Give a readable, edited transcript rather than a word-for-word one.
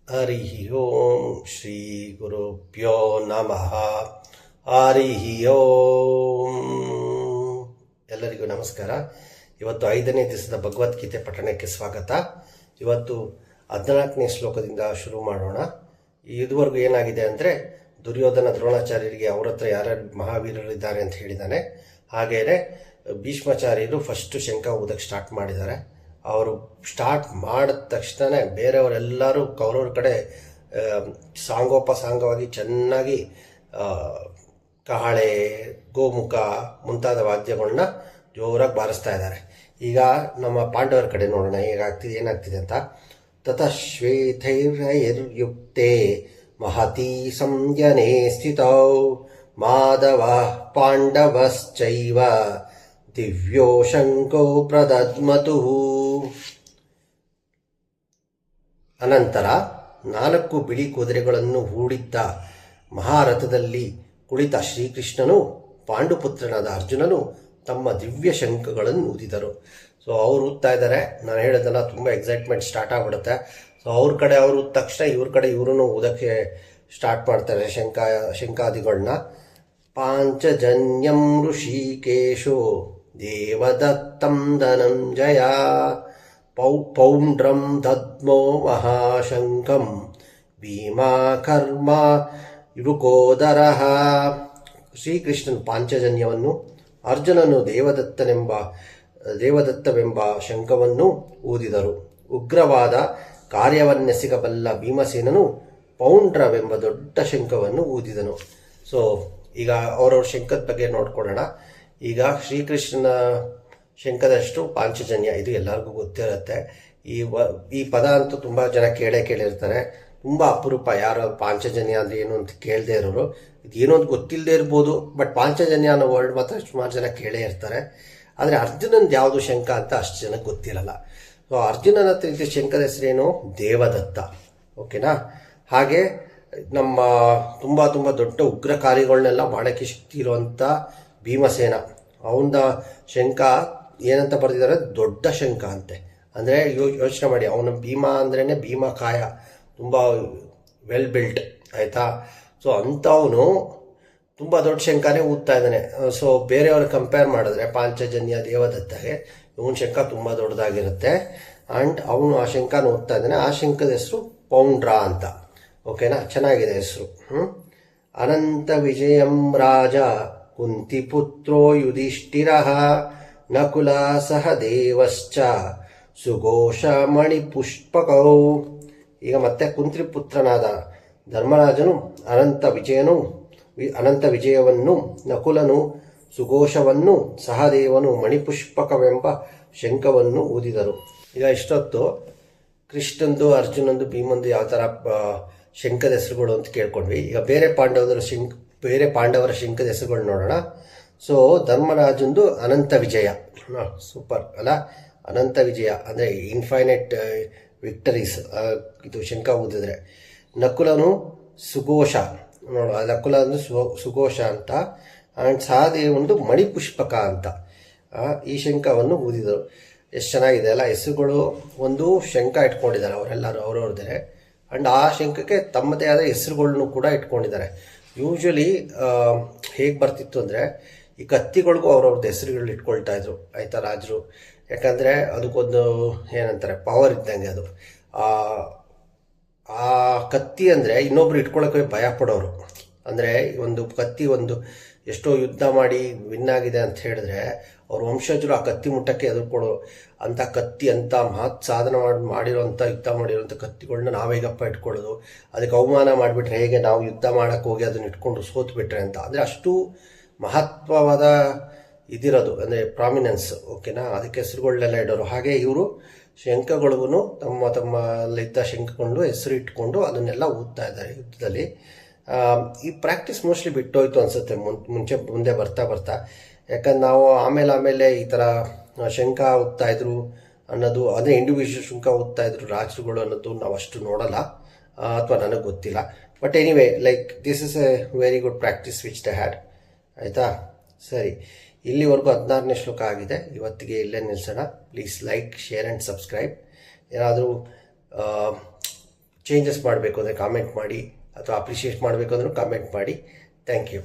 ಹರಿ ಓಂ ಶ್ರೀ ಗುರುಭ್ಯೋ ನಮಃ. ಹರಿ ಓಂ. ಎಲ್ಲರಿಗೂ ನಮಸ್ಕಾರ. ಇವತ್ತು 5ನೇ ದಿವಸದ ಭಗವದ್ಗೀತೆ ಪಠಣಕ್ಕೆ ಸ್ವಾಗತ. ಇವತ್ತು 14ನೇ ಶ್ಲೋಕದಿಂದ ಶುರು ಮಾಡೋಣ. ಇದುವರೆಗೂ ಏನಾಗಿದೆ ಅಂದರೆ, ದುರ್ಯೋಧನ ದ್ರೋಣಾಚಾರ್ಯರಿಗೆ ಅವ್ರ ಹತ್ರ ಯಾರ್ಯಾರು ಮಹಾವೀರರಿದ್ದಾರೆ ಅಂತ ಹೇಳಿದ್ದಾನೆ. ಹಾಗೆಯೇ ಭೀಷ್ಮಾಚಾರ್ಯರು ಫಸ್ಟು ಶಂಖ ಊದಕ್ಕೆ ಸ್ಟಾರ್ಟ್ ಮಾಡಿದ್ದಾರೆ. ಅವರು ಸ್ಟಾರ್ಟ್ ಮಾಡಿದ ತಕ್ಷಣ ಬೇರೆಯವರೆಲ್ಲರೂ ಕೌರವ್ರ ಕಡೆ ಸಾಂಗೋಪಸಾಂಗವಾಗಿ ಚೆನ್ನಾಗಿ ಕಹಳೆ, ಗೋಮುಖ ಮುಂತಾದ ವಾದ್ಯಗಳನ್ನ ಜೋರಾಗಿ ಬಾರಿಸ್ತಾ ಇದ್ದಾರೆ. ಈಗ ನಮ್ಮ ಪಾಂಡವರ ಕಡೆ ನೋಡೋಣ ಏನಾಗ್ತಿದೆ ಅಂತ. ತತಶ್ವೇತೈರ್ಯುಕ್ತೆ ಮಹತಿ ಸಂಜನೆ ಸ್ಥಿತೌ ಮಾಧವ ಪಾಂಡವಶ್ಚೈವ ದಿವ್ಯೋ ಶಂಕೋ ಪ್ರದದ್ಮತು. ಅನಂತರ 4 ಬಿಳಿ ಕುದುರೆಗಳನ್ನು ಹೂಡಿದ್ದ ಮಹಾರಥದಲ್ಲಿ ಕುಳಿತ ಶ್ರೀಕೃಷ್ಣನು ಪಾಂಡುಪುತ್ರನಾದ ಅರ್ಜುನನು ತಮ್ಮ ದಿವ್ಯ ಶಂಖಗಳನ್ನು ಊದಿದರು. ಸೊ ಅವ್ರು ಊದ್ತಾ ಇದ್ದಾರೆ. ನಾನು ಹೇಳೋದಲ್ಲ, ತುಂಬ ಎಕ್ಸೈಟ್ಮೆಂಟ್ ಸ್ಟಾರ್ಟ್ ಆಗ್ಬಿಡುತ್ತೆ. ಸೊ ಅವ್ರ ಕಡೆ ಅವರು ಊದ ತಕ್ಷಣ ಇವ್ರ ಕಡೆ ಇವರು ಊದಕ್ಕೆ ಸ್ಟಾರ್ಟ್ ಮಾಡ್ತಾರೆ ಶಂಖಾದಿಗಳನ್ನ. ಪಾಂಚಜನ್ಯಂ ಋಷಿಕೇಶೋ ದೇವದತ್ತಂ ಧನಂಜಯ ಪೌಂಡ್ರಂ ದದ್ಮೋ ಮಹಾಶಂಕಂ ಭೀಮಾಕರ್ಮ ಯುಕೋದರಃ. ಶ್ರೀಕೃಷ್ಣನು ಪಾಂಚಜನ್ಯವನ್ನು, ಅರ್ಜುನನು ದೇವದತ್ತವೆಂಬ ಶಂಖವನ್ನು ಊದಿದರು. ಉಗ್ರವಾದ ಕಾರ್ಯವನ್ನೆಸಗಬಲ್ಲ ಭೀಮಸೇನನು ಪೌಂಡ್ರವೆಂಬ ದೊಡ್ಡ ಶಂಖವನ್ನು ಊದಿದನು. ಸೊ ಈಗ ಅವರವ್ರ ಶಂಖದ ಬಗ್ಗೆ ನೋಡ್ಕೊಳ್ಳೋಣ. ಈಗ ಶ್ರೀಕೃಷ್ಣನ ಶಂಖದಷ್ಟು ಪಾಂಚಜನ್ಯ, ಇದು ಎಲ್ಲರಿಗೂ ಗೊತ್ತಿರುತ್ತೆ. ಈ ಪದ ಅಂತೂ ತುಂಬ ಜನ ಕೇಳಿರ್ತಾರೆ. ತುಂಬ ಅಪರೂಪ ಯಾರು ಪಾಂಚಜನ್ಯ ಅಂದರೆ ಏನು ಅಂತ ಕೇಳದೇ ಇರೋರು. ಇದೇನು ಅಂತ ಗೊತ್ತಿಲ್ಲದೆ ಇರ್ಬೋದು, ಬಟ್ ಪಾಂಚಜನ್ಯ ಅನ್ನೋ ವರ್ಡ್ ಮಾತ್ರ ಸುಮಾರು ಜನ ಕೇಳೇ ಇರ್ತಾರೆ. ಆದರೆ ಅರ್ಜುನಂದು ಯಾವುದು ಶಂಖ ಅಂತ ಅಷ್ಟು ಜನಕ್ಕೆ ಗೊತ್ತಿರಲ್ಲ. ಸೊ ಅರ್ಜುನನ ಹತ್ರ ಶಂಖದ ಹೆಸರೇನು? ದೇವದತ್ತ. ಓಕೆನಾ? ಹಾಗೆ ನಮ್ಮ ತುಂಬ ತುಂಬ ದೊಡ್ಡ ಉಗ್ರ ಕಾರ್ಯಗಳನ್ನೆಲ್ಲ ಮಾಡೋಕ್ಕೆ ಶಕ್ತಿ ಇರುವಂಥ ಭೀಮಸೇನ, ಅವನ ಶಂಖ ಏನಂತ ಬರೆದಿದ್ದಾರೆ? ದೊಡ್ಡ ಶಂಖ ಅಂತೆ. ಅಂದರೆ ಯೋಚನೆ ಮಾಡಿ, ಅವನ ಭೀಮ ಅಂದ್ರೇ ಭೀಮಕಾಯ, ತುಂಬ ವೆಲ್ ಬಿಲ್ಟ್, ಆಯಿತಾ? ಸೊ ಅಂಥವನು ತುಂಬ ದೊಡ್ಡ ಶಂಖನೇ ಊದ್ತಾ ಇದ್ದಾನೆ. ಸೊ ಬೇರೆಯವ್ರ ಕಂಪೇರ್ ಮಾಡಿದ್ರೆ ಪಾಂಚಜನ್ಯ ದೇವದತ್ತಗೆ ಇವನ ಶಂಖ ತುಂಬ ದೊಡ್ಡದಾಗಿರುತ್ತೆ. ಆ್ಯಂಡ್ ಅವನು ಆ ಶಂಖನ ಓದ್ತಾ ಇದ್ದಾನೆ. ಆ ಶಂಖದ ಹೆಸರು ಪೌಂಡ್ರ ಅಂತ. ಓಕೆನಾ? ಚೆನ್ನಾಗಿದೆ ಹೆಸರು. ಅನಂತ ವಿಜಯಂ ರಾಜ ಕುಂತಿಪುತ್ರೋ ಯುಧಿಷ್ಠಿರಃ ನಕುಲ ಸಹ ದೇವಶ್ಚ ಸುಘೋಷ ಮಣಿಪುಷ್ಪಕೌ. ಈಗ ಮತ್ತೆ ಕುಂತಿಪುತ್ರನಾದ ಧರ್ಮರಾಜನು ಅನಂತ ವಿಜಯವನ್ನು, ನಕುಲನು ಸುಘೋಷವನ್ನು, ಸಹದೇವನು ಮಣಿಪುಷ್ಪಕವೆಂಬ ಶಂಖವನ್ನು ಊದಿದರು. ಈಗ ಇಷ್ಟೊತ್ತು ಕೃಷ್ಣಂದು, ಅರ್ಜುನಂದು, ಭೀಮಂದು ಯಾವ ಥರ ಶಂಖದ ಹೆಸರುಗಳು ಅಂತ ಕೇಳ್ಕೊಂಡ್ವಿ. ಈಗ ಬೇರೆ ಪಾಂಡವರ ಶಂಖದ ಹೆಸರುಗಳು ನೋಡೋಣ. ಸೊ ಧರ್ಮರಾಜಂದು ಅನಂತ ವಿಜಯ. ಸೂಪರ್ ಅಲ್ಲ? ಅನಂತ ವಿಜಯ ಅಂದರೆ ಇನ್ಫೈನೈಟ್ ವಿಕ್ಟರೀಸ್, ಇದು ಶಂಖ ಊದಿದ್ರೆ. ನಕುಲನು ಸುಘೋಷ, ನೋಡು, ನಕುಲ ಅಂದ್ರೆ ಸುಘೋಷ ಅಂತ. ಆ್ಯಂಡ್ ಸಹದೇವನು ಮಣಿಪುಷ್ಪಕ ಅಂತ ಈ ಶಂಖವನ್ನು ಊದಿದರು. ಎಷ್ಟು ಚೆನ್ನಾಗಿದೆ ಅಲ್ಲ ಹೆಸರುಗಳು. ಒಂದು ಶಂಖ ಇಟ್ಕೊಂಡಿದ್ದಾರೆ ಅವರೆಲ್ಲರೂ ಅವ್ರವ್ರದ್ದೇ. ಆ್ಯಂಡ್ ಆ ಶಂಖಕ್ಕೆ ತಮ್ಮದೇ ಆದ ಹೆಸರುಗಳನ್ನು ಕೂಡ ಇಟ್ಕೊಂಡಿದ್ದಾರೆ. ಯೂಶ್ವಲಿ ಹೇಗೆ ಬರ್ತಿತ್ತು ಅಂದರೆ, ಈ ಕತ್ತಿಗಳಿಗೂ ಅವ್ರವ್ರದ್ದು ಹೆಸರುಗಳು ಇಟ್ಕೊಳ್ತಾ ಇದ್ರು, ಆಯಿತಾ, ರಾಜರು. ಯಾಕಂದರೆ ಅದಕ್ಕೊಂದು ಏನಂತಾರೆ, ಪವರ್ ಇದ್ದಂಗೆ ಅದು. ಆ ಕತ್ತಿ ಅಂದರೆ ಇನ್ನೊಬ್ರು ಇಟ್ಕೊಳ್ಳೋಕೆ ಭಯ ಪಡೋರು. ಅಂದರೆ ಒಂದು ಕತ್ತಿ ಎಷ್ಟೋ ಯುದ್ಧ ಮಾಡಿ ವಿನ್ ಆಗಿದೆ ಅಂತ ಹೇಳಿದ್ರೆ ಅವ್ರ ವಂಶಜರು ಆ ಕತ್ತಿ ಮುಟ್ಟಕ್ಕೆ ಎದುರ್ಕೊಡೋರು. ಅಂಥ ಕತ್ತಿ, ಅಂಥ ಮಹತ್ ಸಾಧನ ಮಾಡಿರೋಂಥ ಯುದ್ಧ ಮಾಡಿರೋಂಥ ಕತ್ತಿಗಳನ್ನ ನಾವೇಗಪ್ಪ ಇಟ್ಕೊಳ್ಳೋದು, ಅದಕ್ಕೆ ಅವಮಾನ ಮಾಡಿಬಿಟ್ರೆ ಹೇಗೆ, ನಾವು ಯುದ್ಧ ಮಾಡೋಕ್ಕೆ ಹೋಗಿ ಅದನ್ನ ಇಟ್ಕೊಂಡು ಸೋತ್ಬಿಟ್ರೆ ಅಂತ. ಅಂದರೆ ಅಷ್ಟು ಮಹತ್ವವಾದ ಇದಿರೋದು, ಅಂದರೆ ಪ್ರಾಮಿನೆನ್ಸ್. ಓಕೆನಾ? ಅದಕ್ಕೆ ಹೆಸರುಗಳನ್ನೆಲ್ಲ ಇಡೋರು. ಹಾಗೆ ಇವರು ಶಂಖಗಳಿಗೂ ತಮ್ಮಲ್ಲಿದ್ದ ಶಂಖಗಳು ಹೆಸರು ಇಟ್ಕೊಂಡು ಅದನ್ನೆಲ್ಲ ಊದ್ತಾ ಇದ್ದಾರೆ ಯುದ್ಧದಲ್ಲಿ. ಈ ಪ್ರಾಕ್ಟೀಸ್ ಮೋಸ್ಟ್ಲಿ ಬಿಟ್ಟೋಯ್ತು ಅನಿಸುತ್ತೆ ಮುಂದೆ ಬರ್ತಾ. ಯಾಕಂದ್ರೆ ನಾವು ಆಮೇಲೆ ಈ ಥರ ಶಂಖ ಊದ್ತಾ ಇದ್ರು ಅನ್ನೋದು, ಅದೇ ಇಂಡಿವಿಜುವಲ್ ಶಂಖ ಊದ್ತಾ ಇದ್ರು ರಾಜರುಗಳು ಅನ್ನೋದು ನಾವು ಅಷ್ಟು ನೋಡಲ್ಲ, ಅಥವಾ ನನಗೆ ಗೊತ್ತಿಲ್ಲ. But anyway, like this is a very good practice which they had. ಆಯಿತಾ? ಸರಿ, ಇಲ್ಲಿವರೆಗೂ 16ನೇ ಶ್ಲೋಕ ಆಗಿದೆ. ಇವತ್ತಿಗೆ ಇಲ್ಲೇ ನಿಲ್ಲಿಸೋಣ. Please like, share and subscribe. ಏನಾದರೂ ಚೇಂಜಸ್ ಮಾಡಬೇಕು ಅಂದರೆ ಕಾಮೆಂಟ್ ಮಾಡಿ, ಅಥವಾ ಅಪ್ರಿಷಿಯೇಟ್ ಮಾಡಬೇಕು ಅಂದ್ರೂ ಕಾಮೆಂಟ್ ಮಾಡಿ. Thank you.